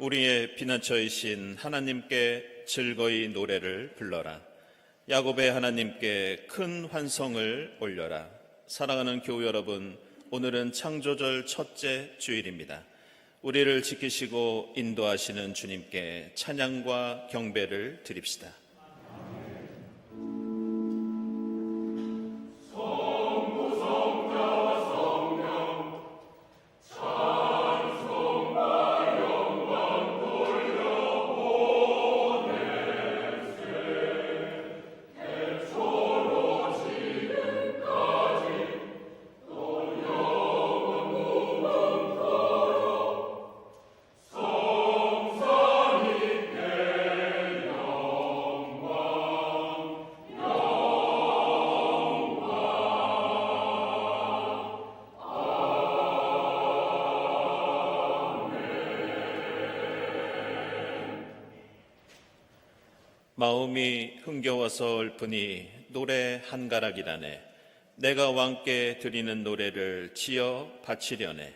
우리의 피난처이신 하나님께 즐거이 노래를 불러라. 야곱의 하나님께 큰 환성을 올려라. 사랑하는 교우 여러분, 오늘은 창조절 첫째 주일입니다. 우리를 지키시고 인도하시는 주님께 찬양과 경배를 드립시다. 마음이 흥겨워서 읊으니 노래 한 가락이라네. 내가 왕께 드리는 노래를 지어 바치려네.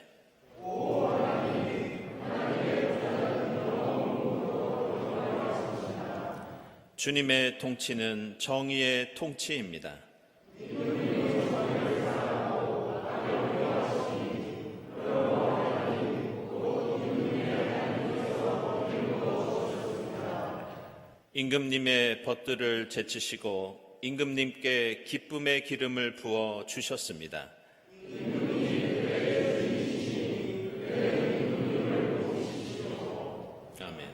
주님의 통치는 정의의 통치입니다. 임금님의 벗들을 제치시고 임금님께 기쁨의 기름을 부어 주셨습니다. 아멘.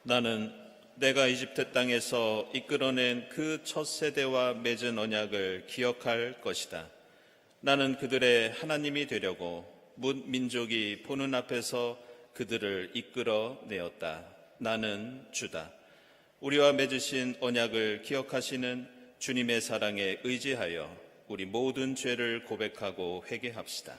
나는 내가 이집트 땅에서 이끌어낸 그 첫 세대와 맺은 언약을 기억할 것이다. 나는 그들의 하나님이 되려고 뭇 민족이 보는 앞에서 그들을 이끌어내었다. 나는 주다. 우리와 맺으신 언약을 기억하시는 주님의 사랑에 의지하여 우리 모든 죄를 고백하고 회개합시다.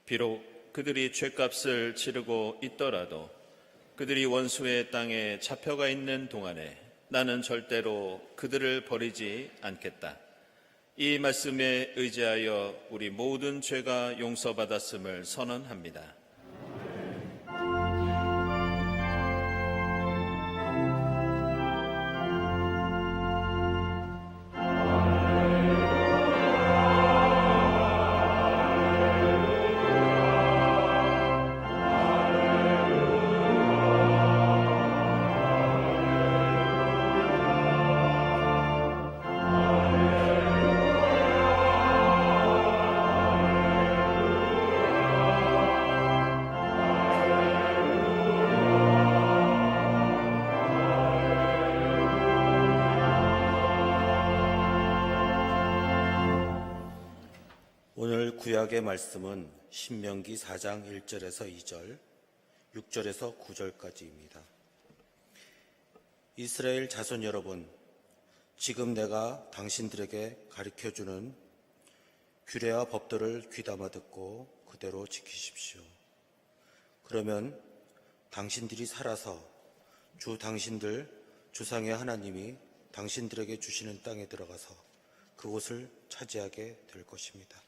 비록 그들이 죗값을 치르고 있더라도 그들이 원수의 땅에 잡혀가 있는 동안에 나는 절대로 그들을 버리지 않겠다. 이 말씀에 의지하여 우리 모든 죄가 용서받았음을 선언합니다. 오늘 구약의 말씀은 신명기 4장 1절에서 2절, 6절에서 9절까지입니다. 이스라엘 자손 여러분, 지금 내가 당신들에게 가르쳐주는 규례와 법도를 귀담아 듣고 그대로 지키십시오. 그러면 당신들이 살아서 주 당신들 조상의 하나님이 당신들에게 주시는 땅에 들어가서 그곳을 차지하게 될 것입니다.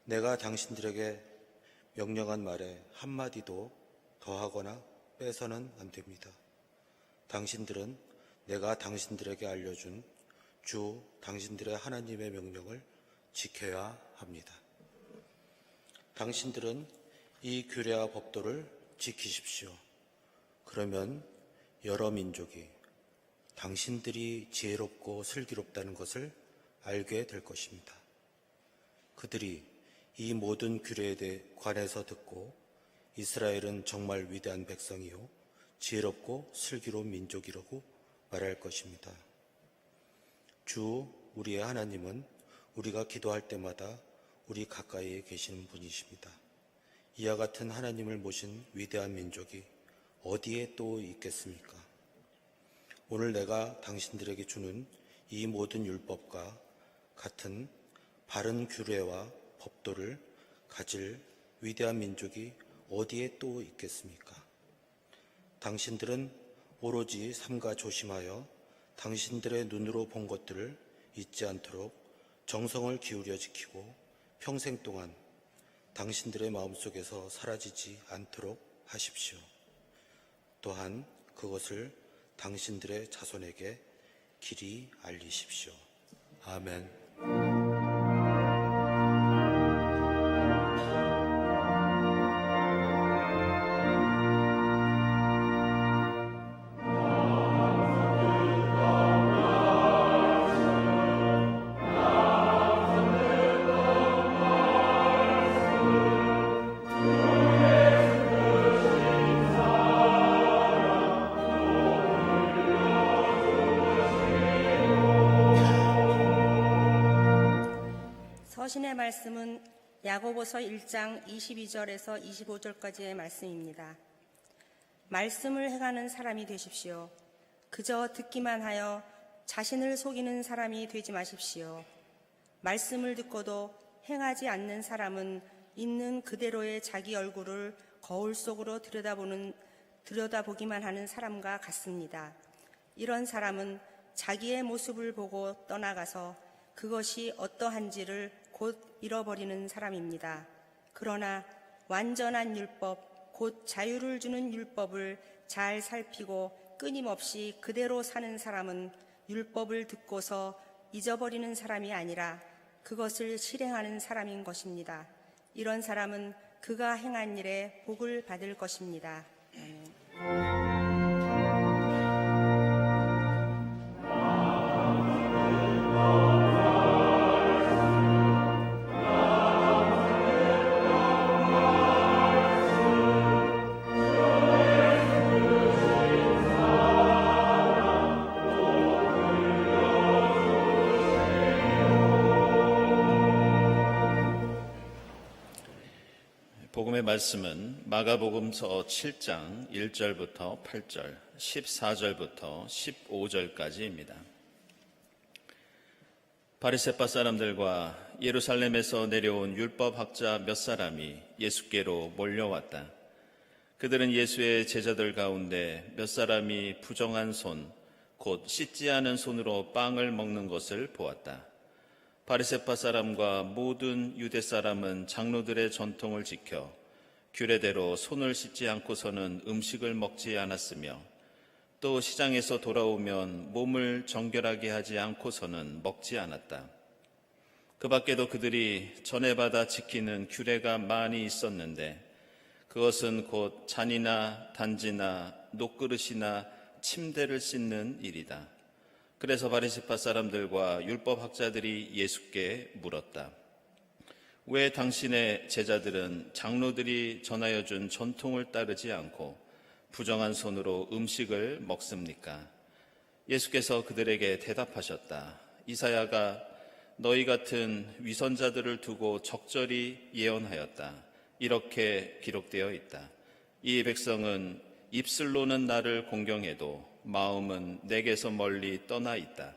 내가 당신들에게 명령한 말에 한마디도 더하거나 빼서는 안 됩니다. 당신들은 내가 당신들에게 알려준 주 당신들의 하나님의 명령을 지켜야 합니다. 당신들은 이 규례와 법도를 지키십시오. 그러면 여러 민족이 당신들이 지혜롭고 슬기롭다는 것을 알게 될 것입니다. 그들이 이 모든 규례에 관해서 듣고 이스라엘은 정말 위대한 백성이요 지혜롭고 슬기로운 민족이라고 말할 것입니다. 주 우리의 하나님은 우리가 기도할 때마다 우리 가까이에 계시는 분이십니다. 이와 같은 하나님을 모신 위대한 민족이 어디에 또 있겠습니까? 오늘 내가 당신들에게 주는 이 모든 율법과 같은 바른 규례와 법도를 가질 위대한 민족이 어디에 또 있겠습니까? 당신들은 오로지 삼가 조심하여 당신들의 눈으로 본 것들을 잊지 않도록 정성을 기울여 지키고 평생 동안 당신들의 마음속에서 사라지지 않도록 하십시오. 또한 그것을 당신들의 자손에게 길이 알리십시오. 아멘. 서신의 말씀은 야고보서 1장 22절에서 25절까지의 말씀입니다. 말씀을 행하는 사람이 되십시오. 그저 듣기만 하여 자신을 속이는 사람이 되지 마십시오. 말씀을 듣고도 행하지 않는 사람은 있는 그대로의 자기 얼굴을 거울 속으로 들여다보기만 하는 사람과 같습니다. 이런 사람은 자기의 모습을 보고 떠나가서 그것이 어떠한지를 곧 잃어버리는 사람입니다. 그러나 완전한 율법, 곧 자유를 주는 율법을 잘 살피고 끊임없이 그대로 사는 사람은 율법을 듣고서 잊어버리는 사람이 아니라 그것을 실행하는 사람인 것입니다. 이런 사람은 그가 행한 일에 복을 받을 것입니다. 아멘. 복음의 말씀은 마가복음서 7장 1절부터 8절, 14절부터 15절까지입니다. 바리새파 사람들과 예루살렘에서 내려온 율법학자 몇 사람이 예수께로 몰려왔다. 그들은 예수의 제자들 가운데 몇 사람이 부정한 손, 곧 씻지 않은 손으로 빵을 먹는 것을 보았다. 바리새파 사람과 모든 유대 사람은 장로들의 전통을 지켜 규례대로 손을 씻지 않고서는 음식을 먹지 않았으며 또 시장에서 돌아오면 몸을 정결하게 하지 않고서는 먹지 않았다. 그 밖에도 그들이 전에 받아 지키는 규례가 많이 있었는데 그것은 곧 잔이나 단지나 녹그릇이나 침대를 씻는 일이다. 그래서 바리새파 사람들과 율법학자들이 예수께 물었다. 왜 당신의 제자들은 장로들이 전하여 준 전통을 따르지 않고 부정한 손으로 음식을 먹습니까? 예수께서 그들에게 대답하셨다. 이사야가 너희 같은 위선자들을 두고 적절히 예언하였다. 이렇게 기록되어 있다. 이 백성은 입술로는 나를 공경해도 마음은 내게서 멀리 떠나 있다.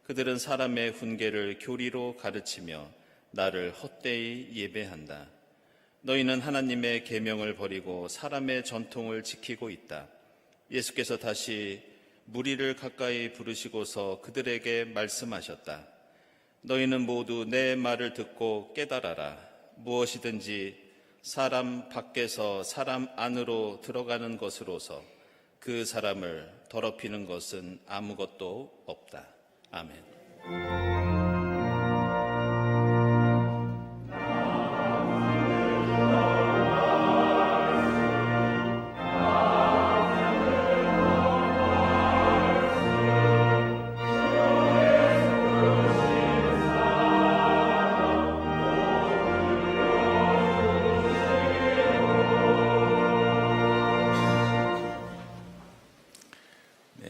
그들은 사람의 훈계를 교리로 가르치며 나를 헛되이 예배한다. 너희는 하나님의 계명을 버리고 사람의 전통을 지키고 있다. 예수께서 다시 무리를 가까이 부르시고서 그들에게 말씀하셨다. 너희는 모두 내 말을 듣고 깨달아라. 무엇이든지 사람 밖에서 사람 안으로 들어가는 것으로서 그 사람을 더럽히는 것은 아무것도 없다. 아멘.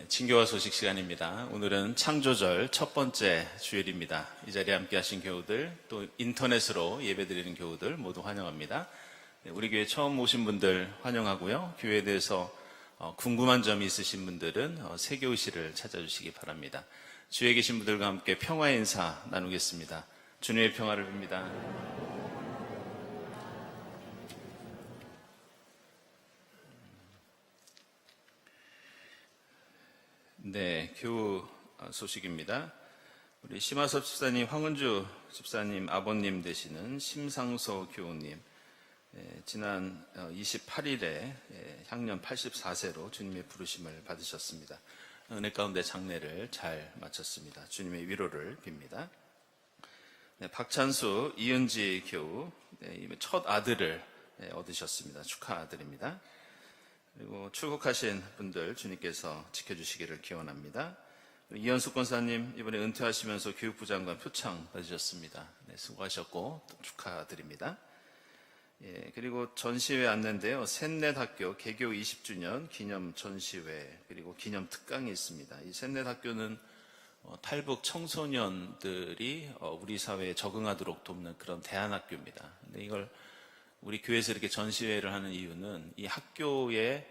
친교와 소식 시간입니다. 오늘은 창조절 첫 번째 주일입니다. 이 자리에 함께 하신 교우들, 또 인터넷으로 예배드리는 교우들 모두 환영합니다. 우리 교회 처음 오신 분들 환영하고요. 교회에 대해서 궁금한 점이 있으신 분들은 세교의실을 찾아주시기 바랍니다. 주위에 계신 분들과 함께 평화의 인사 나누겠습니다. 주님의 평화를 빕니다. 네, 교우 소식입니다. 우리 심화섭 집사님, 황은주 집사님 아버님 되시는 심상서 교우님, 지난 28일에 향년 84세로 주님의 부르심을 받으셨습니다. 은혜 가운데 장례를 잘 마쳤습니다. 주님의 위로를 빕니다. 네, 박찬수, 이은지 교우, 첫 아들을 얻으셨습니다. 축하드립니다. 그리고 출국하신 분들 주님께서 지켜주시기를 기원합니다. 이현숙 권사님 이번에 은퇴하시면서 교육부 장관 표창 받으셨습니다. 네, 수고하셨고 축하드립니다. 그리고 전시회 안내인데요. 셋넷학교 개교 20주년 기념 전시회 그리고 기념 특강이 있습니다. 이 셋넷학교는 탈북 청소년들이 우리 사회에 적응하도록 돕는 그런 대안학교입니다. 근데 이걸 우리 교회에서 이렇게 전시회를 하는 이유는 이 학교의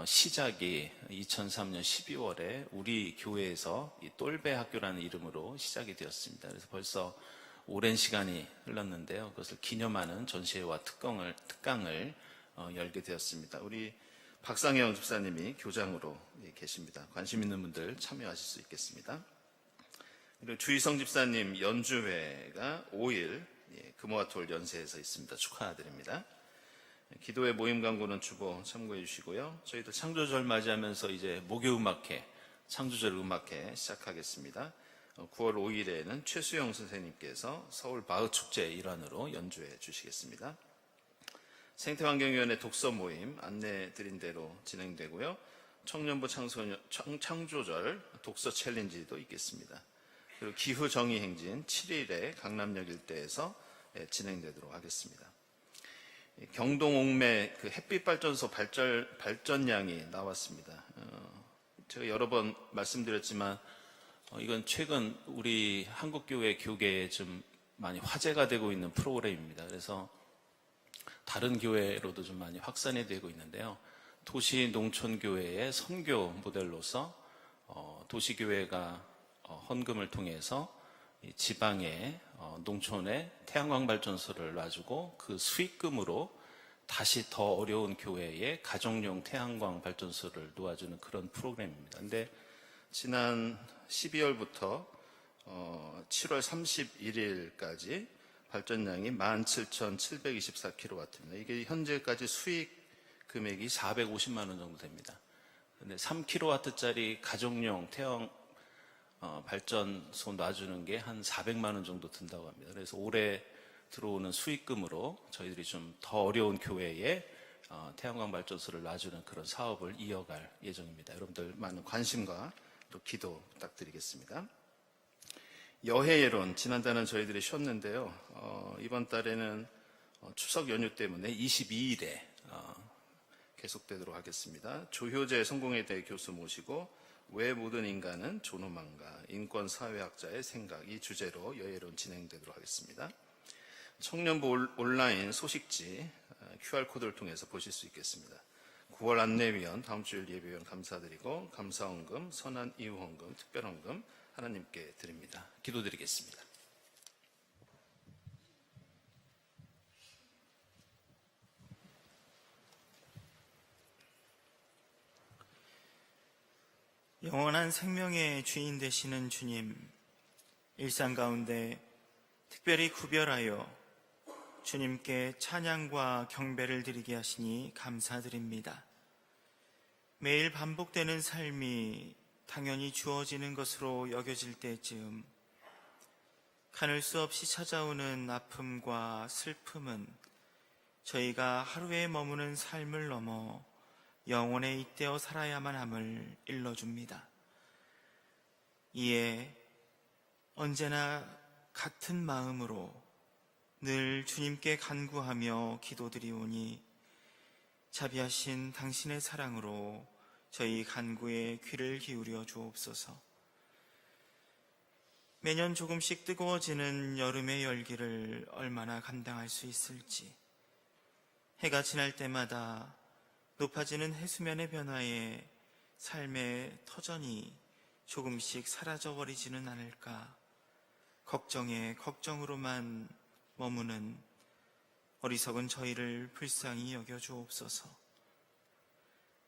시작이 2003년 12월에 우리 교회에서 이 똘베 학교라는 이름으로 시작이 되었습니다. 그래서 벌써 오랜 시간이 흘렀는데요. 그것을 기념하는 전시회와 특강을 열게 되었습니다. 우리 박상영 집사님이 교장으로 계십니다. 관심 있는 분들 참여하실 수 있겠습니다. 그리고 주희성 집사님 연주회가 5일 금호와톨 연세에서 있습니다. 축하드립니다. 기도회 모임 광고는 주보 참고해 주시고요. 저희도 창조절 맞이하면서 이제 목요음악회, 창조절 음악회 시작하겠습니다. 9월 5일에는 최수영 선생님께서 서울 마을축제 일환으로 연주해 주시겠습니다. 생태환경위원회 독서 모임 안내 드린 대로 진행되고요. 청년부 창조절 독서 챌린지도 있겠습니다. 그리고 기후정의행진 7일에 강남역 일대에서 진행되도록 하겠습니다. 경동 옥매 그 햇빛발전소 발전량이 나왔습니다. 제가 여러 번 말씀드렸지만 이건 최근 우리 한국교회 교계에 좀 많이 화제가 되고 있는 프로그램입니다. 그래서 다른 교회로도 좀 많이 확산이 되고 있는데요. 도시농촌교회의 선교 모델로서 도시교회가 헌금을 통해서 지방의 농촌에 태양광 발전소를 놔주고 그 수익금으로 다시 더 어려운 교회에 가정용 태양광 발전소를 놓아주는 그런 프로그램입니다. 근데 지난 12월부터 7월 31일까지 발전량이 17,724kW입니다. 이게 현재까지 수익 금액이 450만 원 정도 됩니다. 근데 3kW짜리 가정용 태양 발전소 놔주는 게 한 400만 원 정도 든다고 합니다. 그래서 올해 들어오는 수익금으로 저희들이 좀 더 어려운 교회에 태양광 발전소를 놔주는 그런 사업을 이어갈 예정입니다. 여러분들 많은 관심과 또 기도 부탁드리겠습니다. 여해 예론, 지난달은 저희들이 쉬었는데요. 이번 달에는 추석 연휴 때문에 22일에 계속되도록 하겠습니다. 조효재 성공회대 교수 모시고 왜 모든 인간은 존엄한가, 인권사회학자의 생각, 이 주제로 여예론 진행되도록 하겠습니다. 청년부 온라인 소식지 QR코드를 통해서 보실 수 있겠습니다. 9월 안내위원, 다음 주일 예배위원 감사드리고 감사헌금, 선한 이후헌금, 특별헌금 하나님께 드립니다. 기도드리겠습니다. 영원한 생명의 주인 되시는 주님, 일상 가운데 특별히 구별하여 주님께 찬양과 경배를 드리게 하시니 감사드립니다. 매일 반복되는 삶이 당연히 주어지는 것으로 여겨질 때쯤 가눌 수 없이 찾아오는 아픔과 슬픔은 저희가 하루에 머무는 삶을 넘어 영혼에 잇대어 살아야만 함을 일러줍니다. 이에 언제나 같은 마음으로 늘 주님께 간구하며 기도드리오니 자비하신 당신의 사랑으로 저희 간구에 귀를 기울여 주옵소서. 매년 조금씩 뜨거워지는 여름의 열기를 얼마나 감당할 수 있을지, 해가 지날 때마다 높아지는 해수면의 변화에 삶의 터전이 조금씩 사라져버리지는 않을까 걱정에 걱정으로만 머무는 어리석은 저희를 불쌍히 여겨 주옵소서.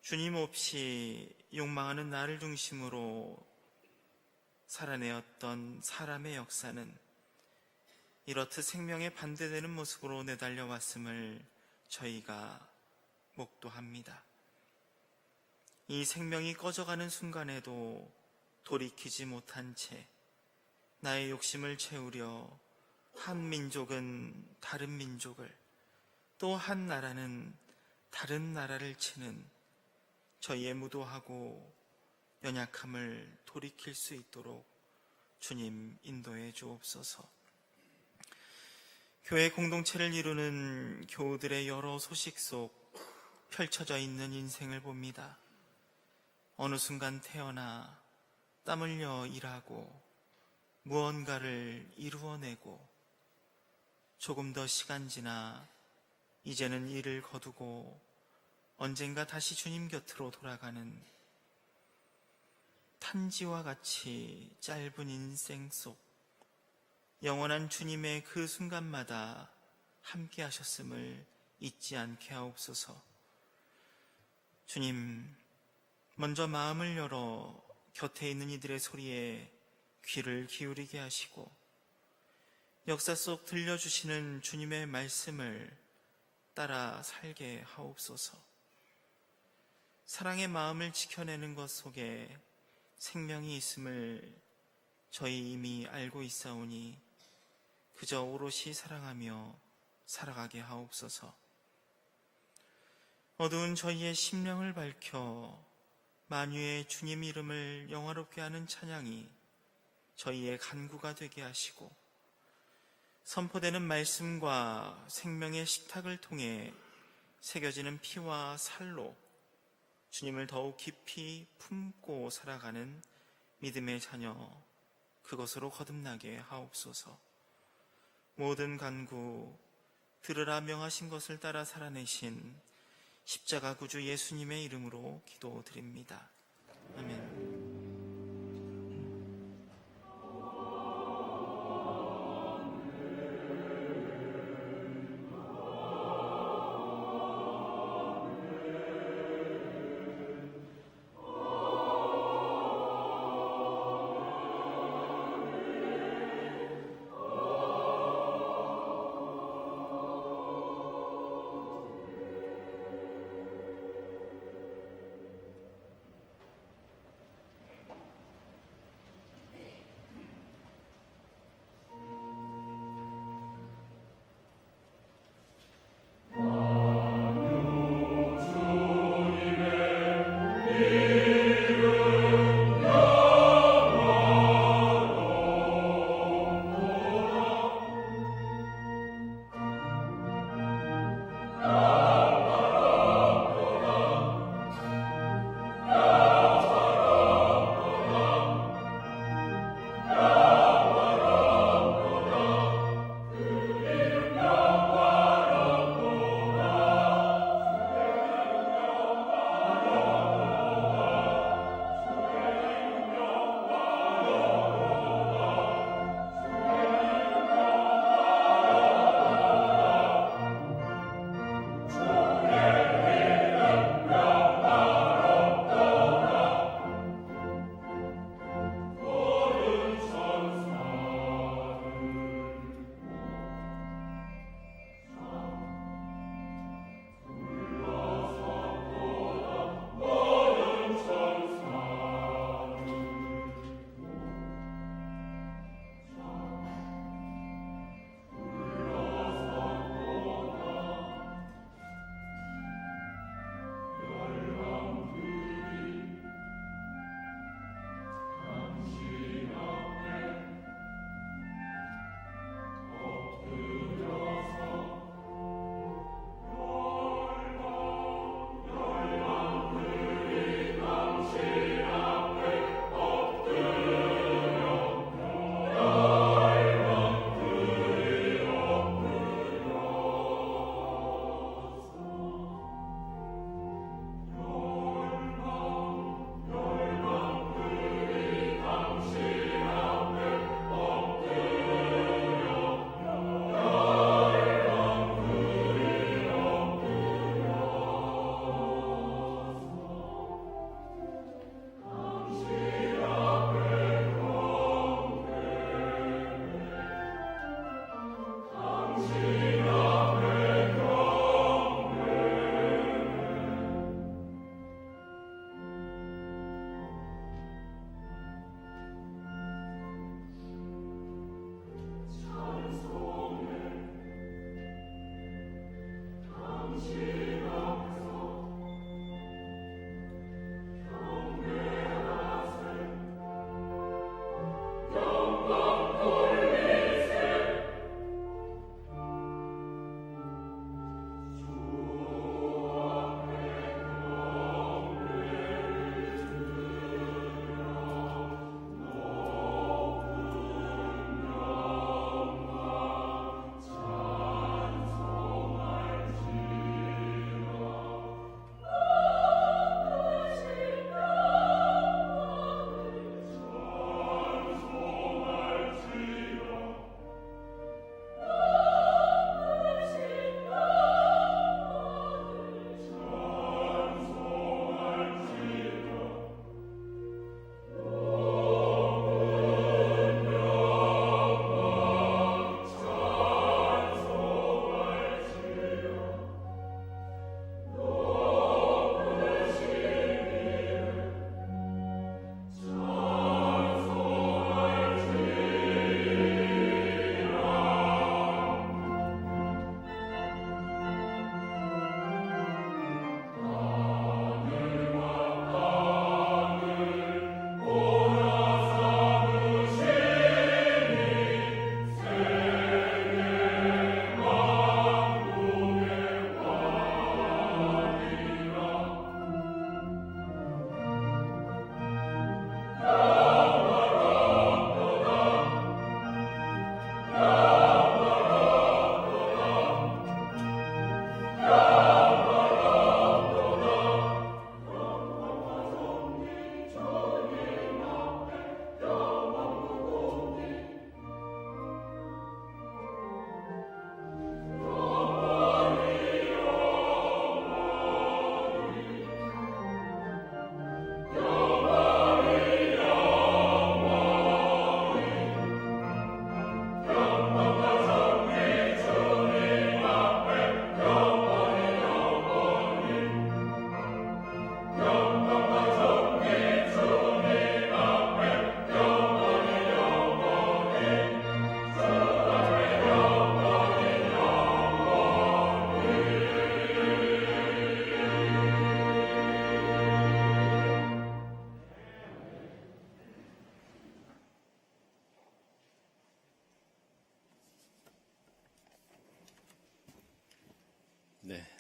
주님 없이 욕망하는 나를 중심으로 살아내었던 사람의 역사는 이렇듯 생명에 반대되는 모습으로 내달려왔음을 저희가 목도합니다. 이 생명이 꺼져가는 순간에도 돌이키지 못한 채 나의 욕심을 채우려 한 민족은 다른 민족을, 또 한 나라는 다른 나라를 치는 저희의 무도하고 연약함을 돌이킬 수 있도록 주님 인도해 주옵소서. 교회 공동체를 이루는 교우들의 여러 소식 속 펼쳐져 있는 인생을 봅니다. 어느 순간 태어나 땀 흘려 일하고 무언가를 이루어내고 조금 더 시간 지나 이제는 일을 거두고 언젠가 다시 주님 곁으로 돌아가는 탄지와 같이 짧은 인생 속 영원한 주님의 그 순간마다 함께 하셨음을 잊지 않게 하옵소서. 주님, 먼저 마음을 열어 곁에 있는 이들의 소리에 귀를 기울이게 하시고 역사 속 들려주시는 주님의 말씀을 따라 살게 하옵소서. 사랑의 마음을 지켜내는 것 속에 생명이 있음을 저희 이미 알고 있사오니 그저 오롯이 사랑하며 살아가게 하옵소서. 어두운 저희의 심령을 밝혀 만유의 주님 이름을 영화롭게 하는 찬양이 저희의 간구가 되게 하시고 선포되는 말씀과 생명의 식탁을 통해 새겨지는 피와 살로 주님을 더욱 깊이 품고 살아가는 믿음의 자녀 그것으로 거듭나게 하옵소서. 모든 간구 들으라 명하신 것을 따라 살아내신 십자가 구주 예수님의 이름으로 기도드립니다. 아멘.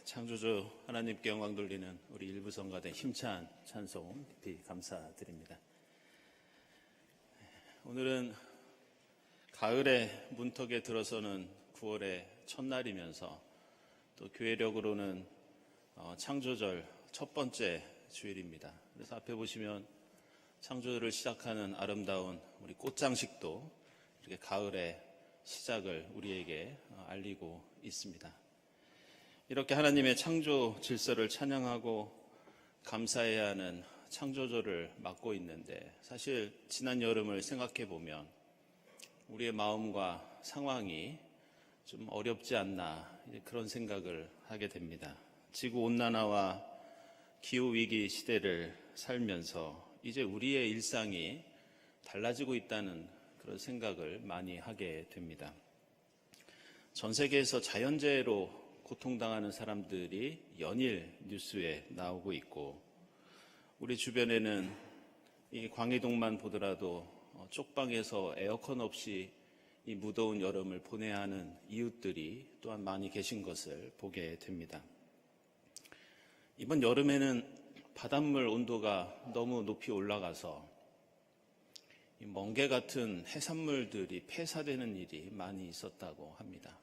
창조주 하나님께 영광 돌리는 우리 일부 성가대 힘찬 찬송 깊이 감사드립니다. 오늘은 가을의 문턱에 들어서는 9월의 첫날이면서 또 교회력으로는 창조절 첫 번째 주일입니다. 그래서 앞에 보시면 창조절을 시작하는 아름다운 우리 꽃장식도 이렇게 가을의 시작을 우리에게 알리고 있습니다. 이렇게 하나님의 창조 질서를 찬양하고 감사해야 하는 창조절을 맞고 있는데, 사실 지난 여름을 생각해 보면 우리의 마음과 상황이 좀 어렵지 않나 그런 생각을 하게 됩니다. 지구온난화와 기후위기 시대를 살면서 이제 우리의 일상이 달라지고 있다는 그런 생각을 많이 하게 됩니다. 전 세계에서 자연재해로 고통당하는 사람들이 연일 뉴스에 나오고 있고, 우리 주변에는 이 광해동만 보더라도 쪽방에서 에어컨 없이 이 무더운 여름을 보내야 하는 이웃들이 또한 많이 계신 것을 보게 됩니다. 이번 여름에는 바닷물 온도가 너무 높이 올라가서 이 멍게 같은 해산물들이 폐사되는 일이 많이 있었다고 합니다.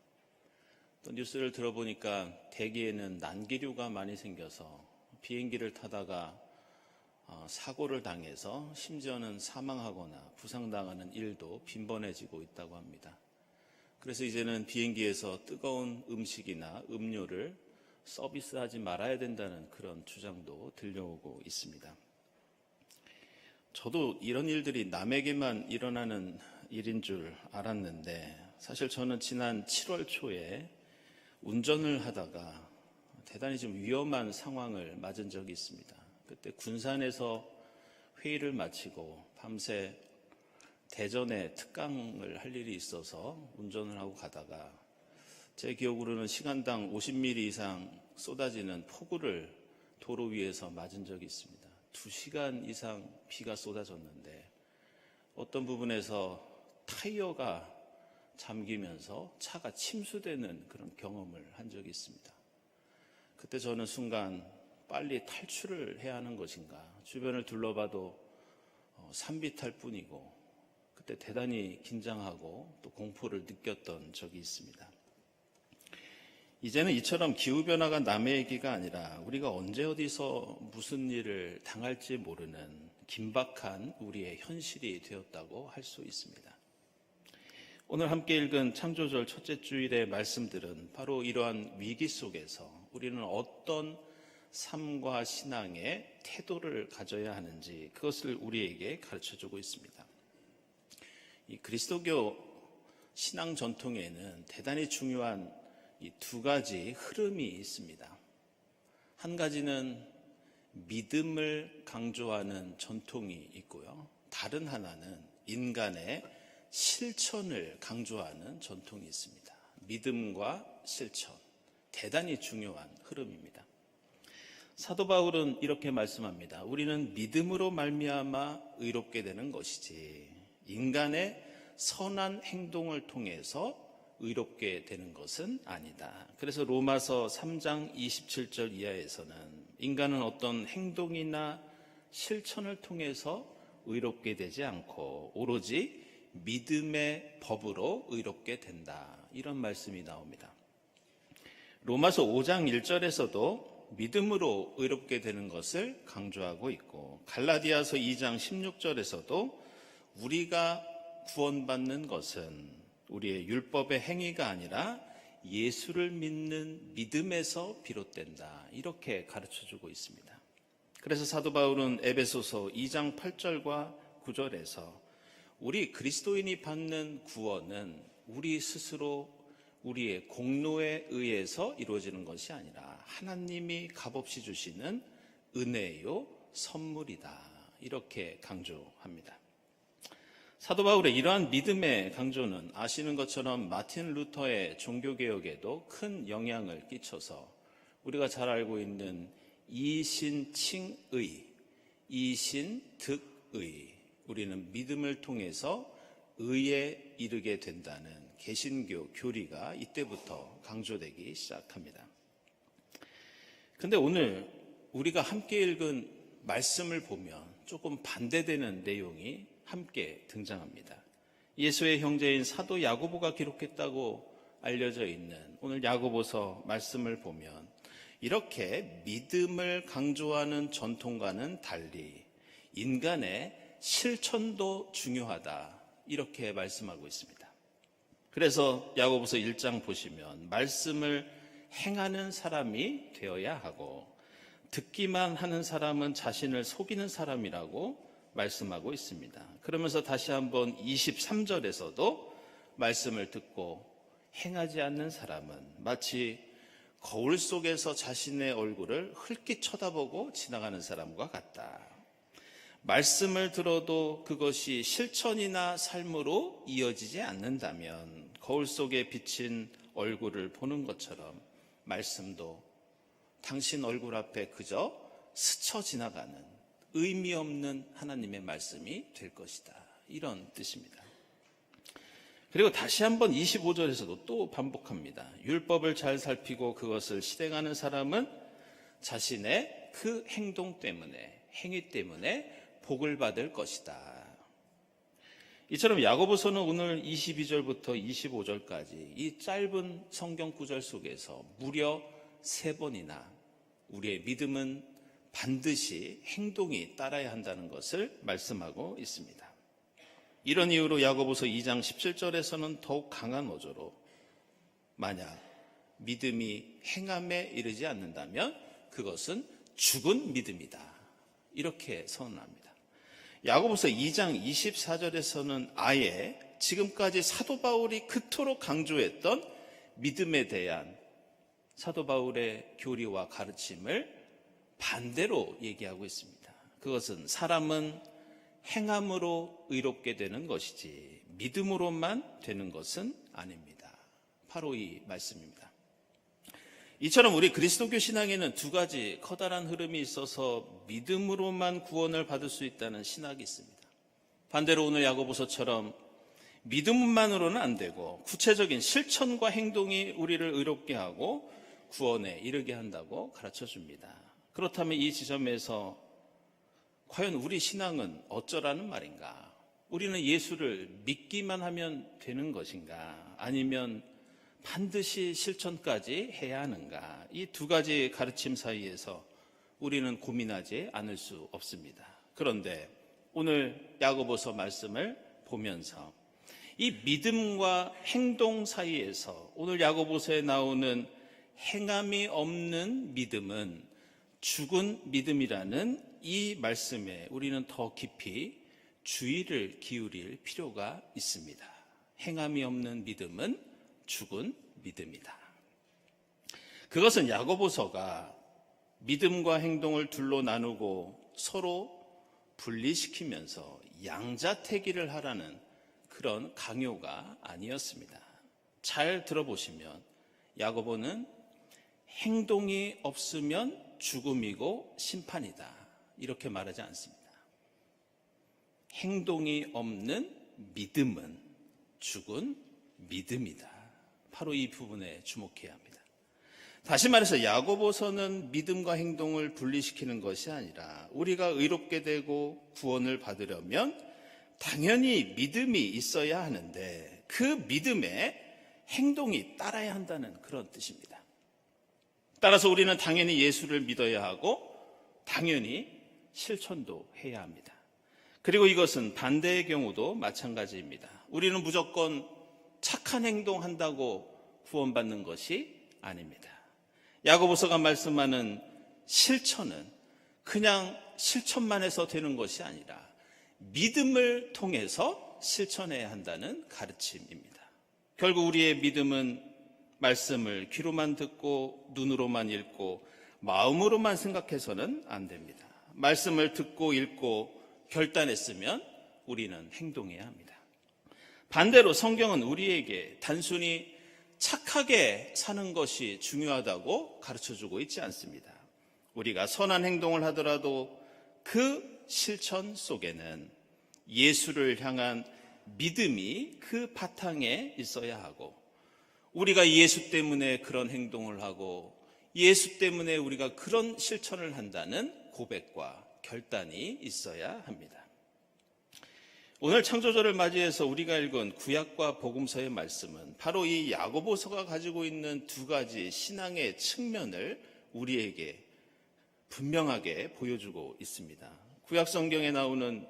또 뉴스를 들어보니까 대기에는 난기류가 많이 생겨서 비행기를 타다가 사고를 당해서 심지어는 사망하거나 부상당하는 일도 빈번해지고 있다고 합니다. 그래서 이제는 비행기에서 뜨거운 음식이나 음료를 서비스하지 말아야 된다는 그런 주장도 들려오고 있습니다. 저도 이런 일들이 남에게만 일어나는 일인 줄 알았는데, 사실 저는 지난 7월 초에 운전을 하다가 대단히 좀 위험한 상황을 맞은 적이 있습니다. 그때 군산에서 회의를 마치고 밤새 대전에 특강을 할 일이 있어서 운전을 하고 가다가 제 기억으로는 시간당 50mm 이상 쏟아지는 폭우를 도로 위에서 맞은 적이 있습니다. 2시간 이상 비가 쏟아졌는데 어떤 부분에서 타이어가 잠기면서 차가 침수되는 그런 경험을 한 적이 있습니다. 그때 저는 순간 빨리 탈출을 해야 하는 것인가, 주변을 둘러봐도 산비탈 뿐이고, 그때 대단히 긴장하고 또 공포를 느꼈던 적이 있습니다. 이제는 이처럼 기후변화가 남의 얘기가 아니라 우리가 언제 어디서 무슨 일을 당할지 모르는 긴박한 우리의 현실이 되었다고 할 수 있습니다. 오늘 함께 읽은 창조절 첫째 주일의 말씀들은 바로 이러한 위기 속에서 우리는 어떤 삶과 신앙의 태도를 가져야 하는지, 그것을 우리에게 가르쳐주고 있습니다. 이 그리스도교 신앙 전통에는 대단히 중요한 이 두 가지 흐름이 있습니다. 한 가지는 믿음을 강조하는 전통이 있고요. 다른 하나는 인간의 실천을 강조하는 전통이 있습니다. 믿음과 실천, 대단히 중요한 흐름입니다. 사도 바울은 이렇게 말씀합니다. 우리는 믿음으로 말미암아 의롭게 되는 것이지 인간의 선한 행동을 통해서 의롭게 되는 것은 아니다. 그래서 로마서 3장 27절 이하에서는 인간은 어떤 행동이나 실천을 통해서 의롭게 되지 않고 오로지 믿음의 법으로 의롭게 된다, 이런 말씀이 나옵니다. 로마서 5장 1절에서도 믿음으로 의롭게 되는 것을 강조하고 있고, 갈라디아서 2장 16절에서도 우리가 구원받는 것은 우리의 율법의 행위가 아니라 예수를 믿는 믿음에서 비롯된다, 이렇게 가르쳐주고 있습니다. 그래서 사도 바울은 에베소서 2장 8절과 9절에서 우리 그리스도인이 받는 구원은 우리 스스로 우리의 공로에 의해서 이루어지는 것이 아니라 하나님이 값없이 주시는 은혜요 선물이다, 이렇게 강조합니다. 사도 바울의 이러한 믿음의 강조는 아시는 것처럼 마틴 루터의 종교개혁에도 큰 영향을 끼쳐서 우리가 잘 알고 있는 이신칭의, 이신득의, 우리는 믿음을 통해서 의에 이르게 된다는 개신교 교리가 이때부터 강조되기 시작합니다. 근데 오늘 우리가 함께 읽은 말씀을 보면 조금 반대되는 내용이 함께 등장합니다. 예수의 형제인 사도 야고보가 기록했다고 알려져 있는 오늘 야고보서 말씀을 보면 이렇게 믿음을 강조하는 전통과는 달리 인간의 실천도 중요하다, 이렇게 말씀하고 있습니다. 그래서 야고보서 1장 보시면 말씀을 행하는 사람이 되어야 하고 듣기만 하는 사람은 자신을 속이는 사람이라고 말씀하고 있습니다. 그러면서 다시 한번 23절에서도 말씀을 듣고 행하지 않는 사람은 마치 거울 속에서 자신의 얼굴을 흘낏 쳐다보고 지나가는 사람과 같다. 말씀을 들어도 그것이 실천이나 삶으로 이어지지 않는다면 거울 속에 비친 얼굴을 보는 것처럼 말씀도 당신 얼굴 앞에 그저 스쳐 지나가는 의미 없는 하나님의 말씀이 될 것이다, 이런 뜻입니다. 그리고 다시 한번 25절에서도 또 반복합니다. 율법을 잘 살피고 그것을 실행하는 사람은 자신의 그 행동 때문에, 행위 때문에 복을 받을 것이다. 이처럼 야고보서는 오늘 22절부터 25절까지 이 짧은 성경 구절 속에서 무려 3번이나 우리의 믿음은 반드시 행동이 따라야 한다는 것을 말씀하고 있습니다. 이런 이유로 야고보서 2장 17절에서는 더욱 강한 어조로 만약 믿음이 행함에 이르지 않는다면 그것은 죽은 믿음이다, 이렇게 선언합니다. 야고보서 2장 24절에서는 아예 지금까지 사도 바울이 그토록 강조했던 믿음에 대한 사도 바울의 교리와 가르침을 반대로 얘기하고 있습니다. 그것은 사람은 행함으로 의롭게 되는 것이지 믿음으로만 되는 것은 아닙니다. 바로 이 말씀입니다. 이처럼 우리 그리스도교 신앙에는 2가지 커다란 흐름이 있어서 믿음으로만 구원을 받을 수 있다는 신학이 있습니다. 반대로 오늘 야고보서처럼 믿음만으로는 안 되고 구체적인 실천과 행동이 우리를 의롭게 하고 구원에 이르게 한다고 가르쳐 줍니다. 그렇다면 이 지점에서 과연 우리 신앙은 어쩌라는 말인가? 우리는 예수를 믿기만 하면 되는 것인가? 아니면 반드시 실천까지 해야 하는가? 이 2가지 가르침 사이에서 우리는 고민하지 않을 수 없습니다. 그런데 오늘 야고보서 말씀을 보면서 이 믿음과 행동 사이에서 오늘 야고보서에 나오는 행함이 없는 믿음은 죽은 믿음이라는 이 말씀에 우리는 더 깊이 주의를 기울일 필요가 있습니다. 행함이 없는 믿음은 죽은 믿음이다. 그것은 야고보서가 믿음과 행동을 둘로 나누고 서로 분리시키면서 양자택일을 하라는 그런 강요가 아니었습니다. 잘 들어보시면 야고보는 행동이 없으면 죽음이고 심판이다, 이렇게 말하지 않습니다. 행동이 없는 믿음은 죽은 믿음이다. 바로 이 부분에 주목해야 합니다. 다시 말해서 야고보서는 믿음과 행동을 분리시키는 것이 아니라 우리가 의롭게 되고 구원을 받으려면 당연히 믿음이 있어야 하는데 그 믿음에 행동이 따라야 한다는 그런 뜻입니다. 따라서 우리는 당연히 예수를 믿어야 하고 당연히 실천도 해야 합니다. 그리고 이것은 반대의 경우도 마찬가지입니다. 우리는 무조건 착한 행동한다고 구원받는 것이 아닙니다. 야고보서가 말씀하는 실천은 그냥 실천만 해서 되는 것이 아니라 믿음을 통해서 실천해야 한다는 가르침입니다. 결국 우리의 믿음은 말씀을 귀로만 듣고 눈으로만 읽고 마음으로만 생각해서는 안 됩니다. 말씀을 듣고 읽고 결단했으면 우리는 행동해야 합니다. 반대로 성경은 우리에게 단순히 착하게 사는 것이 중요하다고 가르쳐주고 있지 않습니다. 우리가 선한 행동을 하더라도 그 실천 속에는 예수를 향한 믿음이 그 바탕에 있어야 하고 우리가 예수 때문에 그런 행동을 하고 예수 때문에 우리가 그런 실천을 한다는 고백과 결단이 있어야 합니다. 오늘 창조절을 맞이해서 우리가 읽은 구약과 복음서의 말씀은 바로 이 야고보서가 가지고 있는 두 가지 신앙의 측면을 우리에게 분명하게 보여주고 있습니다. 구약 성경에 나오는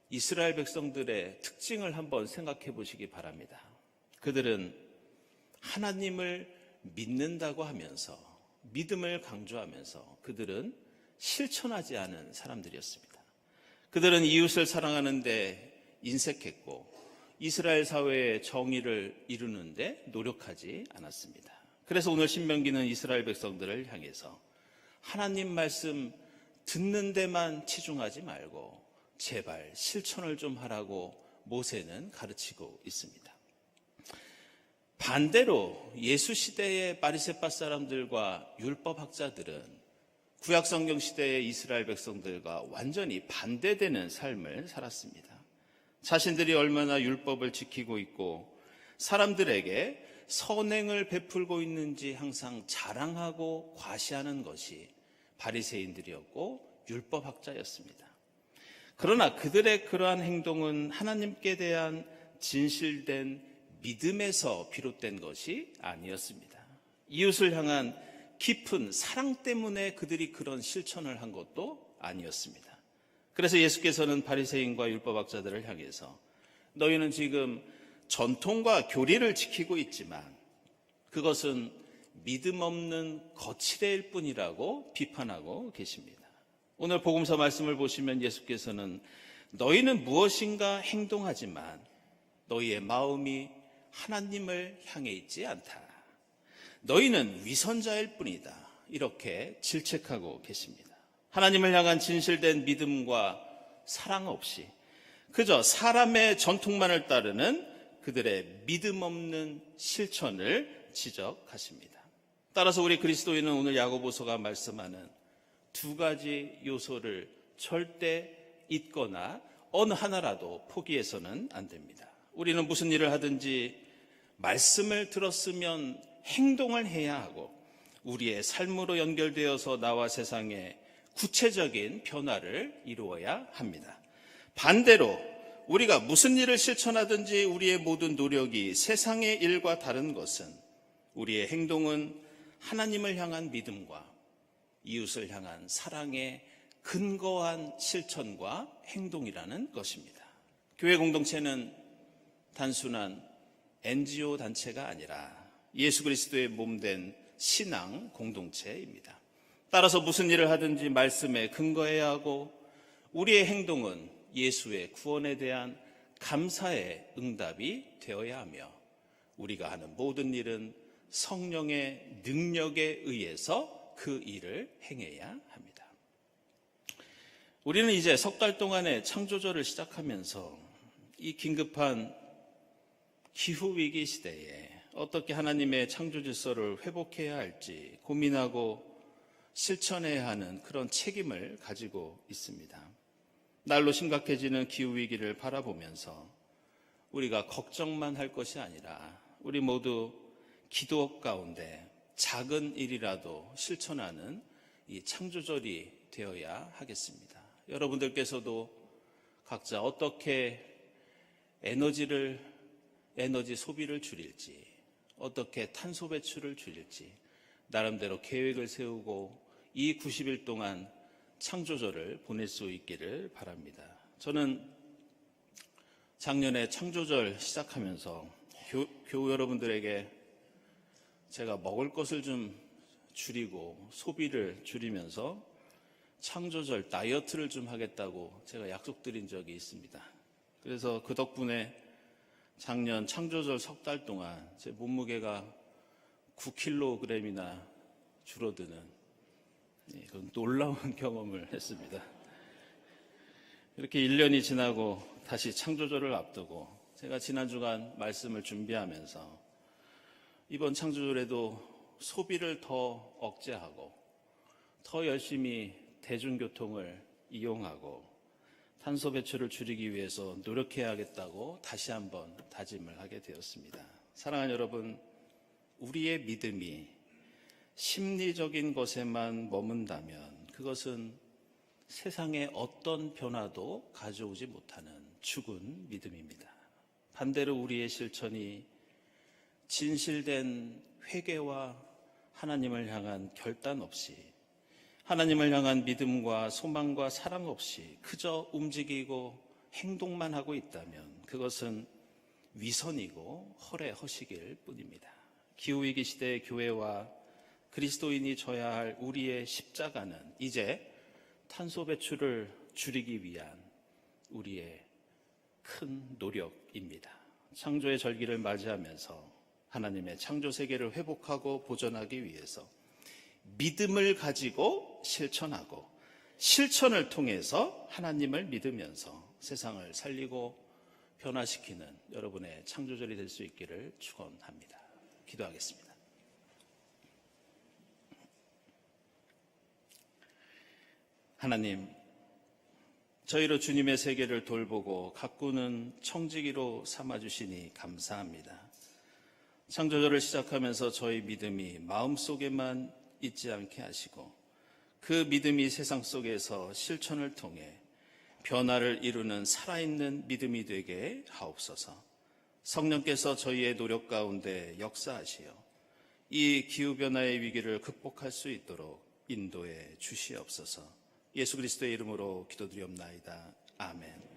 이스라엘 백성들의 특징을 한번 생각해 보시기 바랍니다. 그들은 하나님을 믿는다고 하면서, 믿음을 강조하면서 그들은 실천하지 않은 사람들이었습니다. 그들은 이웃을 사랑하는데 인색했고 이스라엘 사회의 정의를 이루는데 노력하지 않았습니다. 그래서 오늘 신명기는 이스라엘 백성들을 향해서 하나님 말씀 듣는 데만 치중하지 말고 제발 실천을 좀 하라고 모세는 가르치고 있습니다. 반대로 예수 시대의 바리새파 사람들과 율법학자들은 구약 성경 시대의 이스라엘 백성들과 완전히 반대되는 삶을 살았습니다. 자신들이 얼마나 율법을 지키고 있고 사람들에게 선행을 베풀고 있는지 항상 자랑하고 과시하는 것이 바리새인들이었고 율법학자였습니다. 그러나 그들의 그러한 행동은 하나님께 대한 진실된 믿음에서 비롯된 것이 아니었습니다. 이웃을 향한 깊은 사랑 때문에 그들이 그런 실천을 한 것도 아니었습니다. 그래서 예수께서는 바리새인과 율법학자들을 향해서 너희는 지금 전통과 교리를 지키고 있지만 그것은 믿음 없는 거칠애일 뿐이라고 비판하고 계십니다. 오늘 복음서 말씀을 보시면 예수께서는 너희는 무엇인가 행동하지만 너희의 마음이 하나님을 향해 있지 않다. 너희는 위선자일 뿐이다. 이렇게 질책하고 계십니다. 하나님을 향한 진실된 믿음과 사랑 없이 그저 사람의 전통만을 따르는 그들의 믿음 없는 실천을 지적하십니다. 따라서 우리 그리스도인은 오늘 야고보서가 말씀하는 두 가지 요소를 절대 잊거나 어느 하나라도 포기해서는 안 됩니다. 우리는 무슨 일을 하든지 말씀을 들었으면 행동을 해야 하고 우리의 삶으로 연결되어서 나와 세상에 구체적인 변화를 이루어야 합니다. 반대로 우리가 무슨 일을 실천하든지 우리의 모든 노력이 세상의 일과 다른 것은 우리의 행동은 하나님을 향한 믿음과 이웃을 향한 사랑에 근거한 실천과 행동이라는 것입니다. 교회 공동체는 단순한 NGO 단체가 아니라 예수 그리스도의 몸된 신앙 공동체입니다. 따라서 무슨 일을 하든지 말씀에 근거해야 하고 우리의 행동은 예수의 구원에 대한 감사의 응답이 되어야 하며 우리가 하는 모든 일은 성령의 능력에 의해서 그 일을 행해야 합니다. 우리는 이제 석 달 동안의 창조절을 시작하면서 이 긴급한 기후위기 시대에 어떻게 하나님의 창조 질서를 회복해야 할지 고민하고 실천해야 하는 그런 책임을 가지고 있습니다. 날로 심각해지는 기후위기를 바라보면서 우리가 걱정만 할 것이 아니라 우리 모두 기도 가운데 작은 일이라도 실천하는 이 창조절이 되어야 하겠습니다. 여러분들께서도 각자 어떻게 에너지 소비를 줄일지, 어떻게 탄소 배출을 줄일지 나름대로 계획을 세우고 이 90일 동안 창조절을 보낼 수 있기를 바랍니다. 저는 작년에 창조절 시작하면서 교우 여러분들에게 제가 먹을 것을 좀 줄이고 소비를 줄이면서 창조절 다이어트를 좀 하겠다고 제가 약속드린 적이 있습니다. 그래서 그 덕분에 작년 창조절 석 달 동안 제 몸무게가 9kg이나 줄어드는 그런 놀라운 경험을 했습니다. 이렇게 1년이 지나고 다시 창조절을 앞두고 제가 지난 주간 말씀을 준비하면서 이번 창조절에도 소비를 더 억제하고 더 열심히 대중교통을 이용하고 탄소 배출을 줄이기 위해서 노력해야겠다고 다시 한번 다짐을 하게 되었습니다. 사랑하는 여러분, 우리의 믿음이 심리적인 것에만 머문다면 그것은 세상에 어떤 변화도 가져오지 못하는 죽은 믿음입니다. 반대로 우리의 실천이 진실된 회개와 하나님을 향한 결단 없이, 하나님을 향한 믿음과 소망과 사랑 없이 그저 움직이고 행동만 하고 있다면 그것은 위선이고 허례허식일 뿐입니다. 기후위기 시대의 교회와 그리스도인이 져야 할 우리의 십자가는 이제 탄소 배출을 줄이기 위한 우리의 큰 노력입니다. 창조의 절기를 맞이하면서 하나님의 창조 세계를 회복하고 보존하기 위해서 믿음을 가지고 실천하고, 실천을 통해서 하나님을 믿으면서 세상을 살리고 변화시키는 여러분의 창조절이 될 수 있기를 축원합니다. 기도하겠습니다. 하나님, 저희로 주님의 세계를 돌보고 가꾸는 청지기로 삼아주시니 감사합니다. 창조절을 시작하면서 저희 믿음이 마음속에만 있지 않게 하시고 그 믿음이 세상 속에서 실천을 통해 변화를 이루는 살아있는 믿음이 되게 하옵소서. 성령께서 저희의 노력 가운데 역사하시어 이 기후변화의 위기를 극복할 수 있도록 인도해 주시옵소서. 예수 그리스도의 이름으로 기도드리옵나이다. 아멘.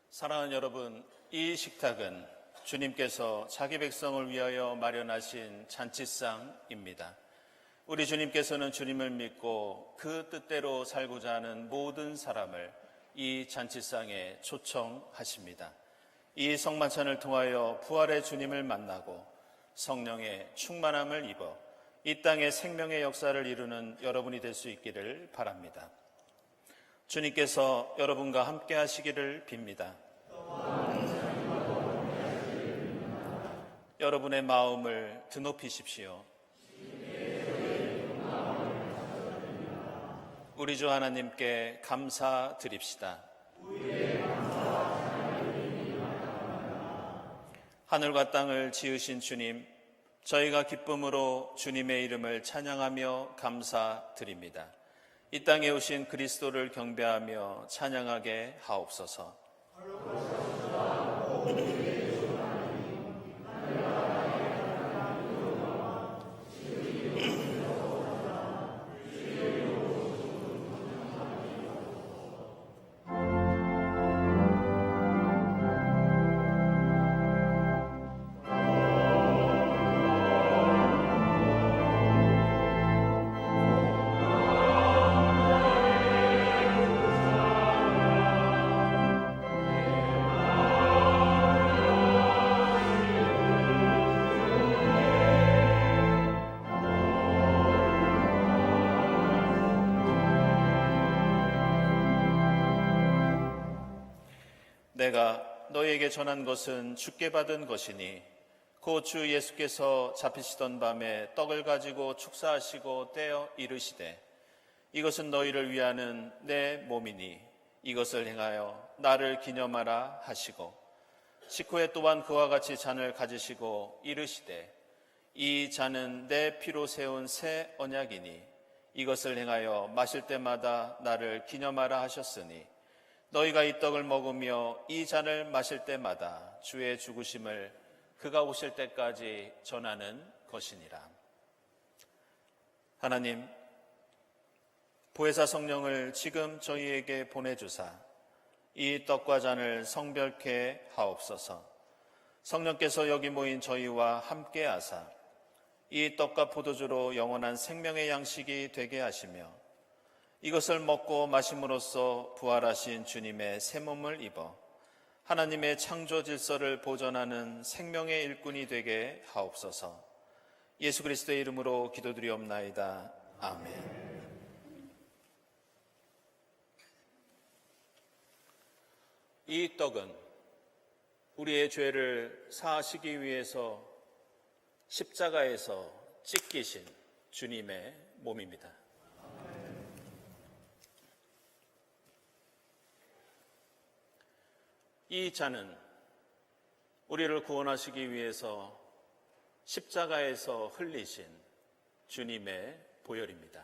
사랑하는 여러분, 이 식탁은 주님께서 자기 백성을 위하여 마련하신 잔치상입니다. 우리 주님께서는 주님을 믿고 그 뜻대로 살고자 하는 모든 사람을 이 잔치상에 초청하십니다. 이 성만찬을 통하여 부활의 주님을 만나고 성령의 충만함을 입어 이 땅의 생명의 역사를 이루는 여러분이 될 수 있기를 바랍니다. 주님께서 여러분과 함께 하시기를 빕니다. 여러분의 마음을 드높이십시오. 우리 주 하나님께 감사드립시다. 하늘과 땅을 지으신 주님, 저희가 기쁨으로 주님의 이름을 찬양하며 감사드립니다. 이 땅에 오신 그리스도를 경배하며 찬양하게 하옵소서. 내가 너희에게 전한 것은 주께 받은 것이니 곧 주 예수께서 잡히시던 밤에 떡을 가지고 축사하시고 떼어 이르시되 이것은 너희를 위하는 내 몸이니 이것을 행하여 나를 기념하라 하시고 식후에 또한 그와 같이 잔을 가지시고 이르시되 이 잔은 내 피로 세운 새 언약이니 이것을 행하여 마실 때마다 나를 기념하라 하셨으니 너희가 이 떡을 먹으며 이 잔을 마실 때마다 주의 죽으심을 그가 오실 때까지 전하는 것이니라. 하나님, 보혜사 성령을 지금 저희에게 보내주사 이 떡과 잔을 성별케 하옵소서. 성령께서 여기 모인 저희와 함께 하사 이 떡과 포도주로 영원한 생명의 양식이 되게 하시며 이것을 먹고 마심으로써 부활하신 주님의 새 몸을 입어 하나님의 창조 질서를 보존하는 생명의 일꾼이 되게 하옵소서. 예수 그리스도의 이름으로 기도드리옵나이다. 아멘. 이 떡은 우리의 죄를 사하시기 위해서 십자가에서 찢기신 주님의 몸입니다. 이 잔은 우리를 구원하시기 위해서 십자가에서 흘리신 주님의 보혈입니다.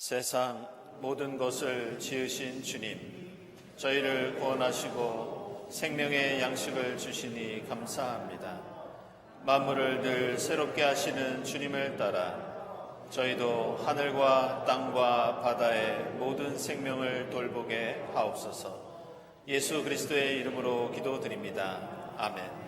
세상 모든 것을 지으신 주님, 저희를 구원하시고 생명의 양식을 주시니 감사합니다. 만물을 늘 새롭게 하시는 주님을 따라 저희도 하늘과 땅과 바다의 모든 생명을 돌보게 하옵소서. 예수 그리스도의 이름으로 기도드립니다. 아멘.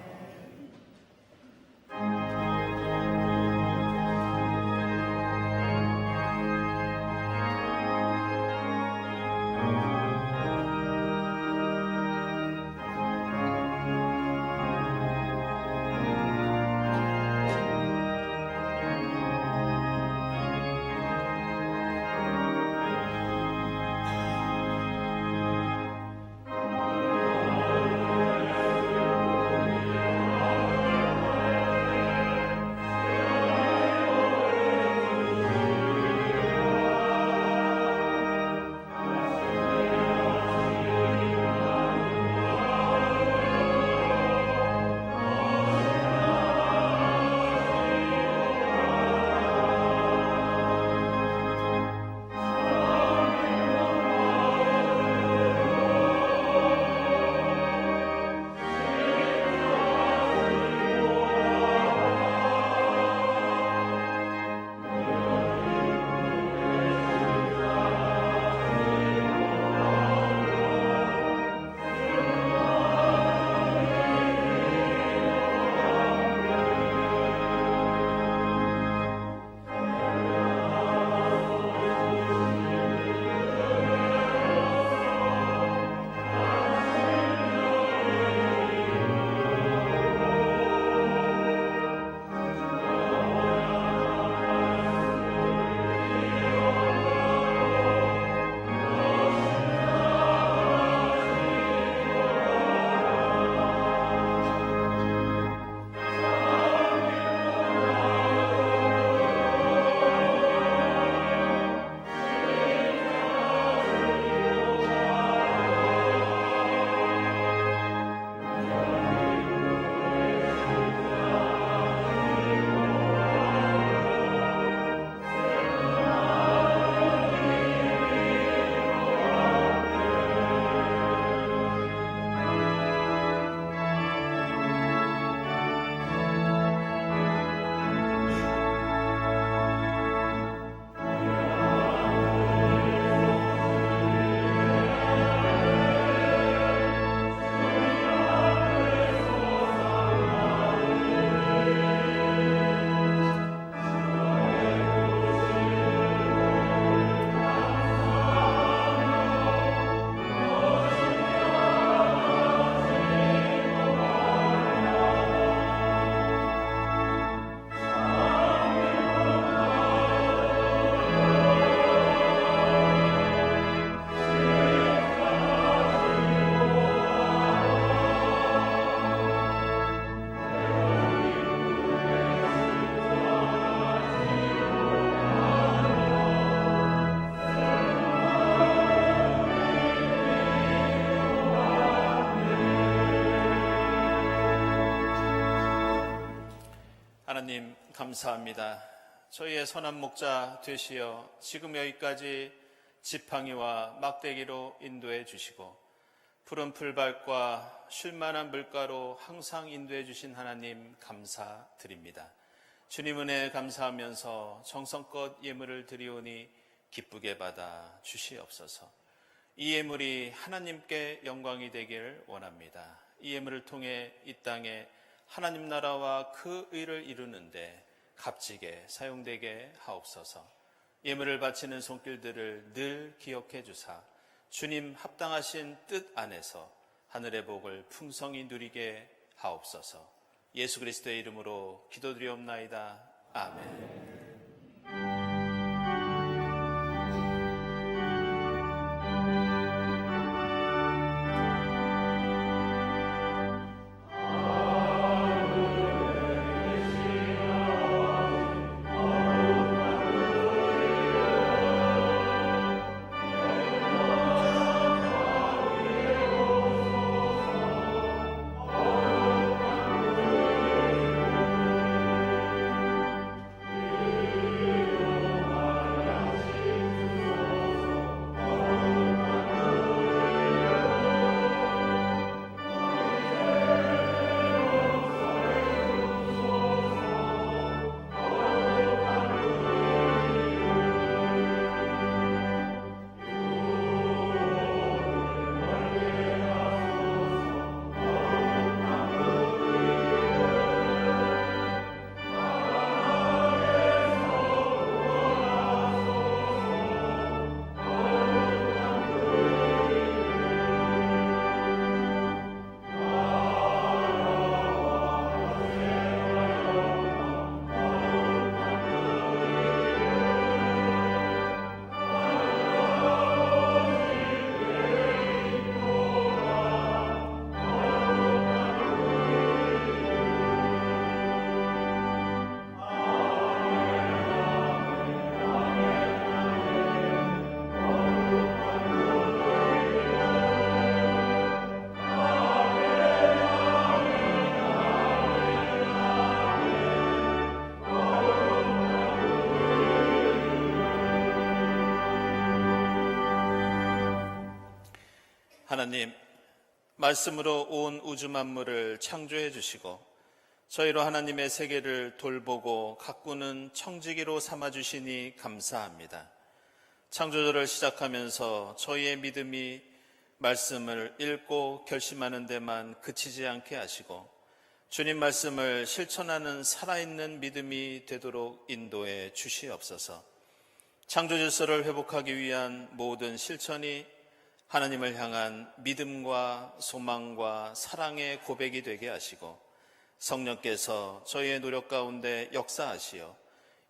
하나님 감사합니다. 저희의 선한 목자 되시어 지금 여기까지 지팡이와 막대기로 인도해 주시고 푸른 풀밭과 쉴만한 물가로 항상 인도해 주신 하나님 감사드립니다. 주님 은혜 감사하면서 정성껏 예물을 드리오니 기쁘게 받아 주시옵소서. 이 예물이 하나님께 영광이 되기를 원합니다. 이 예물을 통해 이 땅에 하나님 나라와 그 의를 이루는데 값지게 사용되게 하옵소서. 예물을 바치는 손길들을 늘 기억해 주사 주님 합당하신 뜻 안에서 하늘의 복을 풍성히 누리게 하옵소서. 예수 그리스도의 이름으로 기도드리옵나이다. 아멘. 하나님, 말씀으로 온 우주 만물을 창조해 주시고 저희로 하나님의 세계를 돌보고 가꾸는 청지기로 삼아주시니 감사합니다. 창조절을 시작하면서 저희의 믿음이 말씀을 읽고 결심하는 데만 그치지 않게 하시고 주님 말씀을 실천하는 살아있는 믿음이 되도록 인도해 주시옵소서. 창조 질서를 회복하기 위한 모든 실천이 하나님을 향한 믿음과 소망과 사랑의 고백이 되게 하시고 성령께서 저희의 노력 가운데 역사하시어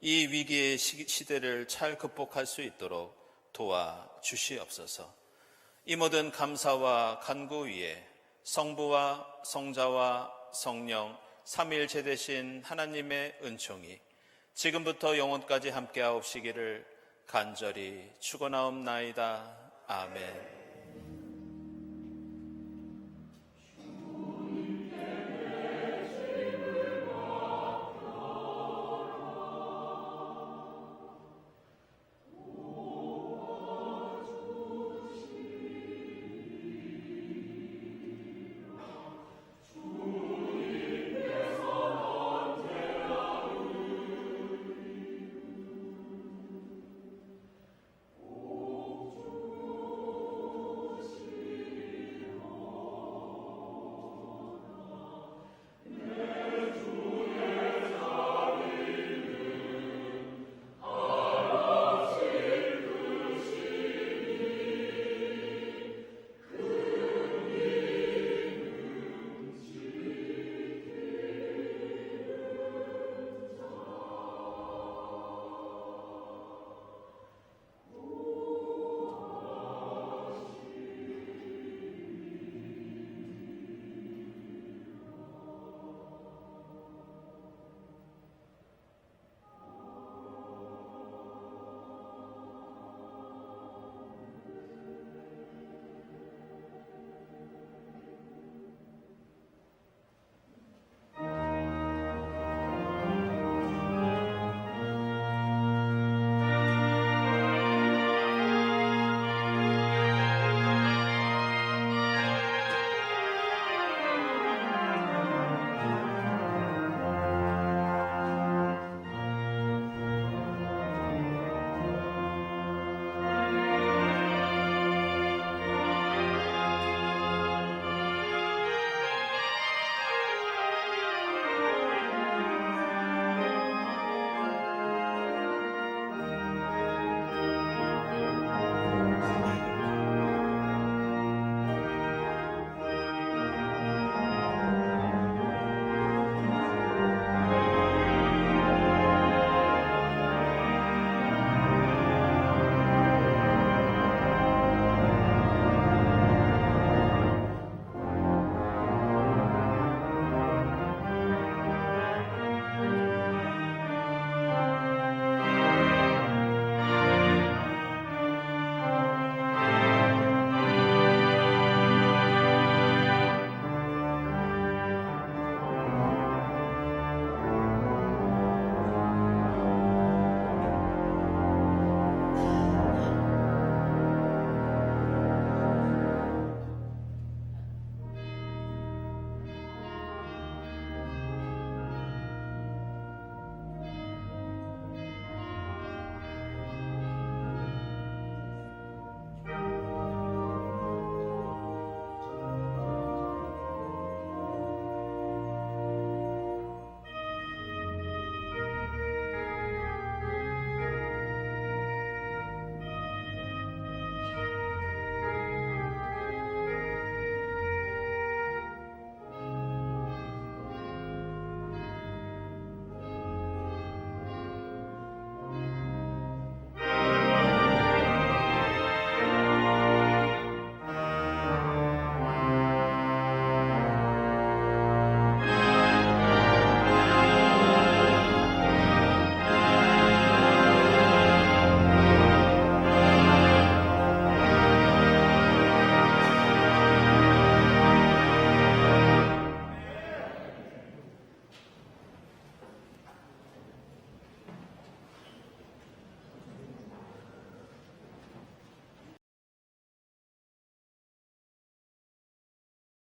이 위기의 시대를 잘 극복할 수 있도록 도와주시옵소서. 이 모든 감사와 간구 위에 성부와 성자와 성령 삼위일체 되신 하나님의 은총이 지금부터 영원까지 함께하옵시기를 간절히 축원하옵나이다. 아멘.